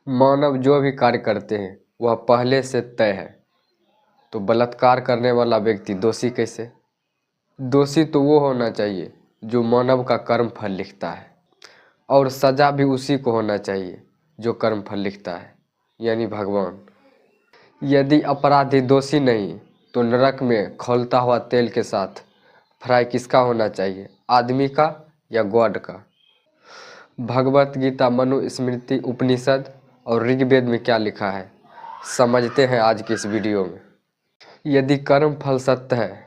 मानव जो भी कार्य करते हैं वह पहले से तय है, तो बलात्कार करने वाला व्यक्ति दोषी कैसे? दोषी तो वो होना चाहिए जो मानव का कर्म फल लिखता है, और सजा भी उसी को होना चाहिए जो कर्म फल लिखता है, यानी भगवान। यदि अपराधी दोषी नहीं तो नरक में खौलता हुआ तेल के साथ फ्राई किसका होना चाहिए, आदमी का या गॉड का? भगवत गीता, मनुस्मृति, उपनिषद और ऋग्वेद में क्या लिखा है, समझते हैं आज की इस वीडियो में। यदि कर्म फल सत्य है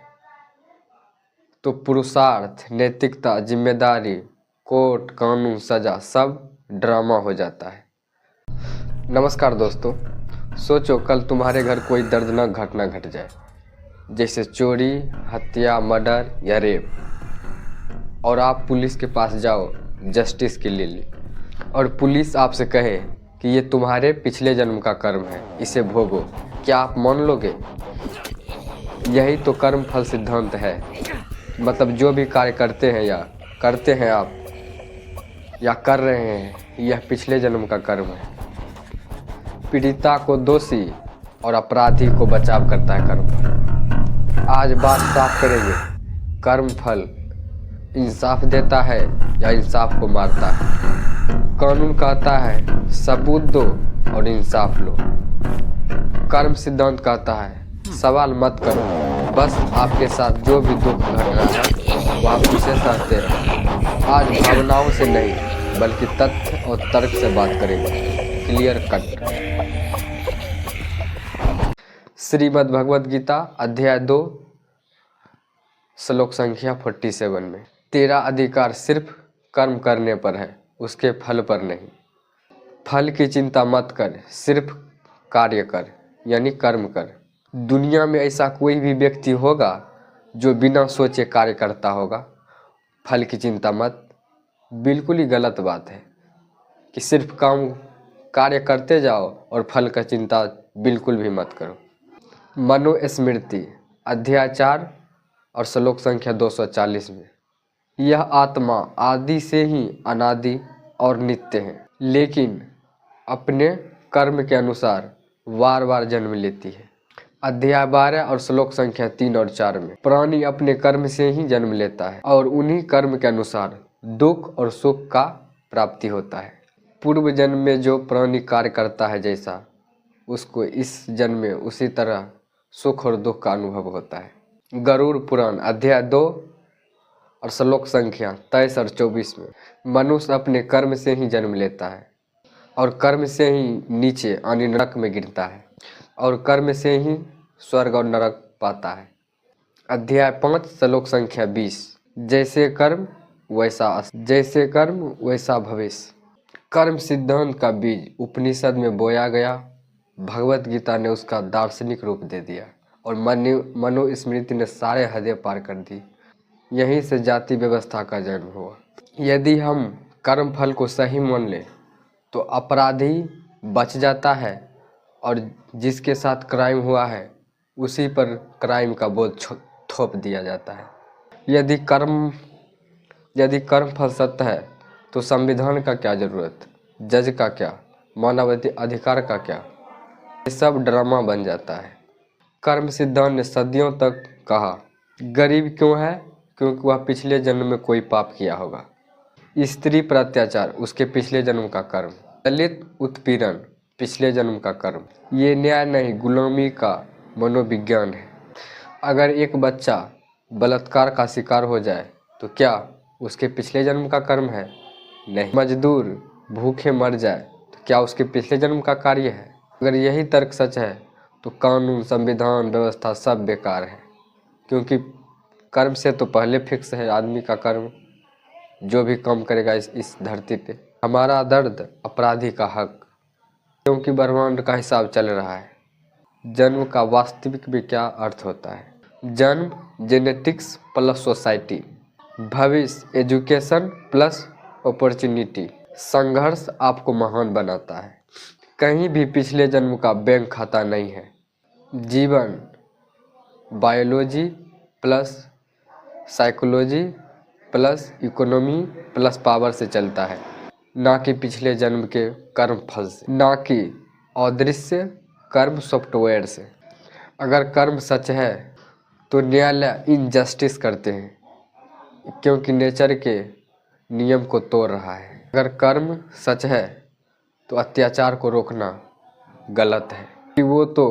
तो पुरुषार्थ, नैतिकता, जिम्मेदारी, कोर्ट, कानून, सजा सब ड्रामा हो जाता है। नमस्कार दोस्तों, सोचो कल तुम्हारे घर कोई दर्दनाक घटना घट जाए, जैसे चोरी, हत्या, मर्डर या रेप, और आप पुलिस के पास जाओ जस्टिस के लिए, और पुलिस आपसे कहे कि ये तुम्हारे पिछले जन्म का कर्म है, इसे भोगो। क्या आप मान लोगे? यही तो कर्म फल सिद्धांत है। मतलब जो भी कार्य करते हैं या करते हैं आप या कर रहे हैं, यह पिछले जन्म का कर्म है। पीड़िता को दोषी और अपराधी को बचाव करता है कर्म फल। आज बात साफ करेंगे, कर्म फल इंसाफ देता है या इंसाफ को मारता है? कानून कहता है सबूत दो और इंसाफ लो। कर्म सिद्धांत कहता है सवाल मत करो, बस आपके साथ जो भी दुख घट रहा है वो आप उसे सहते रहो। आज भावनाओं से नहीं बल्कि तथ्य और तर्क से बात करेंगे, क्लियर कट। श्रीमद् भगवद गीता अध्याय 2 श्लोक संख्या 47 में, तेरा अधिकार सिर्फ कर्म करने पर है, उसके फल पर नहीं। फल की चिंता मत कर, सिर्फ कार्य कर, यानी कर्म कर। दुनिया में ऐसा कोई भी व्यक्ति होगा जो बिना सोचे कार्य करता होगा? फल की चिंता मत, बिल्कुल ही गलत बात है कि सिर्फ काम कार्य करते जाओ और फल का चिंता बिल्कुल भी मत करो। मनुस्मृति अध्याय 4 और श्लोक संख्या 240 में, यह आत्मा आदि से ही अनादि और नित्य है, लेकिन अपने कर्म के अनुसार बार बार जन्म लेती है। अध्याय 12 और श्लोक संख्या 3 और 4 में, प्राणी अपने कर्म से ही जन्म लेता है और उन्हीं कर्म के अनुसार दुख और सुख का प्राप्ति होता है। पूर्व जन्म में जो प्राणी कार्य करता है जैसा, उसको इस जन्म में उसी तरह सुख और दुख का अनुभव होता है। गरुड़ पुराण अध्याय 2 और श्लोक संख्या 23 और 24 में, मनुष्य अपने कर्म से ही जन्म लेता है और कर्म से ही नीचे यानी नरक में गिरता है और कर्म से ही स्वर्ग और नरक पाता है। अध्याय 5 श्लोक संख्या 20, जैसे कर्म वैसा भविष्य। कर्म सिद्धांत का बीज उपनिषद में बोया गया, भगवत गीता ने उसका दार्शनिक रूप दे दिया और मनुस्मृति ने सारे हदें पार कर दी। यहीं से जाति व्यवस्था का जन्म हुआ। यदि हम कर्म फल को सही मान लें तो अपराधी बच जाता है और जिसके साथ क्राइम हुआ है उसी पर क्राइम का बोझ थोप दिया जाता है। यदि कर्म फल सत्य है तो संविधान का क्या जरूरत, जज का क्या, मानव अधिकार का क्या? ये सब ड्रामा बन जाता है। कर्म सिद्धांत ने सदियों तक कहा गरीब क्यों है, क्योंकि वह पिछले जन्म में कोई पाप किया होगा। स्त्री पर अत्याचार उसके पिछले जन्म का कर्म, दलित उत्पीड़न पिछले जन्म का कर्म। ये न्याय नहीं, गुलामी का मनोविज्ञान है। अगर एक बच्चा बलात्कार का शिकार हो जाए तो क्या उसके पिछले जन्म का कर्म है? नहीं। मजदूर भूखे मर जाए तो क्या उसके पिछले जन्म का कार्य है? अगर यही तर्क सच है तो कानून, संविधान, व्यवस्था सब बेकार है, क्योंकि कर्म से तो पहले फिक्स है आदमी का कर्म, जो भी काम करेगा इस धरती पे। हमारा दर्द, अपराधी का हक, क्योंकि ब्रह्मांड का हिसाब चल रहा है। जन्म का वास्तविक में क्या अर्थ होता है? जन्म जेनेटिक्स प्लस सोसाइटी, भविष्य एजुकेशन प्लस अपॉर्चुनिटी। संघर्ष आपको महान बनाता है। कहीं भी पिछले जन्म का बैंक खाता नहीं है। जीवन biology plus psychology plus economy plus power से चलता है। ना कि पिछले जन्म के कर्म फल से, ना कि अदृश्य कर्म सॉफ्टवेयर से। अगर कर्म सच है तो न्यायालय इनजस्टिस करते हैं क्योंकि नेचर के नियम को तोड़ रहा है। अगर कर्म सच है तो अत्याचार को रोकना गलत है कि वो तो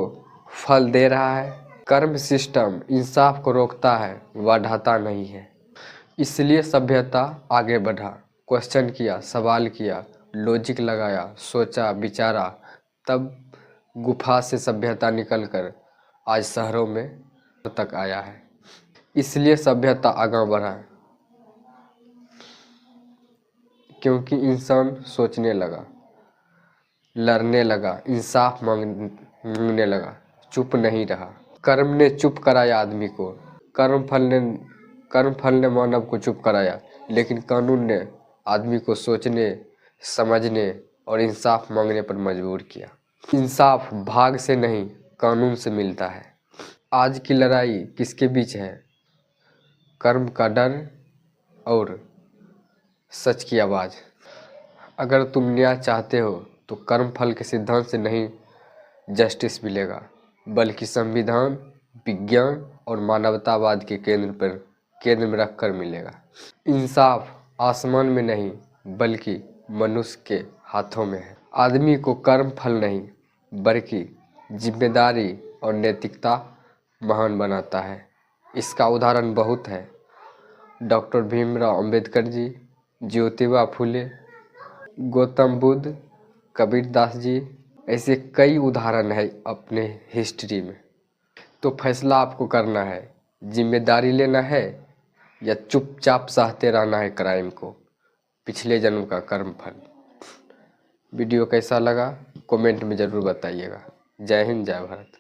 फल दे रहा है। कर्म सिस्टम इंसाफ को रोकता है, बढ़ाता नहीं है। इसलिए सभ्यता आगे बढ़ा, क्वेश्चन किया, सवाल किया, लॉजिक लगाया, सोचा, विचारा, तब गुफा से सभ्यता निकलकर आज शहरों में तक आया है। इसलिए सभ्यता आगे बढ़ा क्योंकि इंसान सोचने लगा, लड़ने लगा, इंसाफ मांगने लगा, चुप नहीं रहा। कर्म ने चुप कराया आदमी को, कर्म फल ने मानव को चुप कराया, लेकिन कानून ने आदमी को सोचने, समझने और इंसाफ मांगने पर मजबूर किया। इंसाफ भाग से नहीं, कानून से मिलता है। आज की लड़ाई किसके बीच है? कर्म का डर और सच की आवाज़। अगर तुम न्याय चाहते हो तो कर्म फल के सिद्धांत से नहीं जस्टिस मिलेगा, बल्कि संविधान, विज्ञान और मानवतावाद के केंद्र में रखकर मिलेगा। इंसाफ आसमान में नहीं बल्कि मनुष्य के हाथों में है। आदमी को कर्म फल नहीं बल्कि जिम्मेदारी और नैतिकता महान बनाता है। इसका उदाहरण बहुत है। डॉक्टर भीमराव अंबेडकर जी, ज्योतिबा फुले, गौतम बुद्ध, कबीर दास जी, ऐसे कई उदाहरण है अपने हिस्ट्री में। तो फैसला आपको करना है, जिम्मेदारी लेना है या चुपचाप सहते रहना है क्राइम को, पिछले जन्म का कर्म फल। वीडियो कैसा लगा कमेंट में ज़रूर बताइएगा। जय हिंद, जय भारत।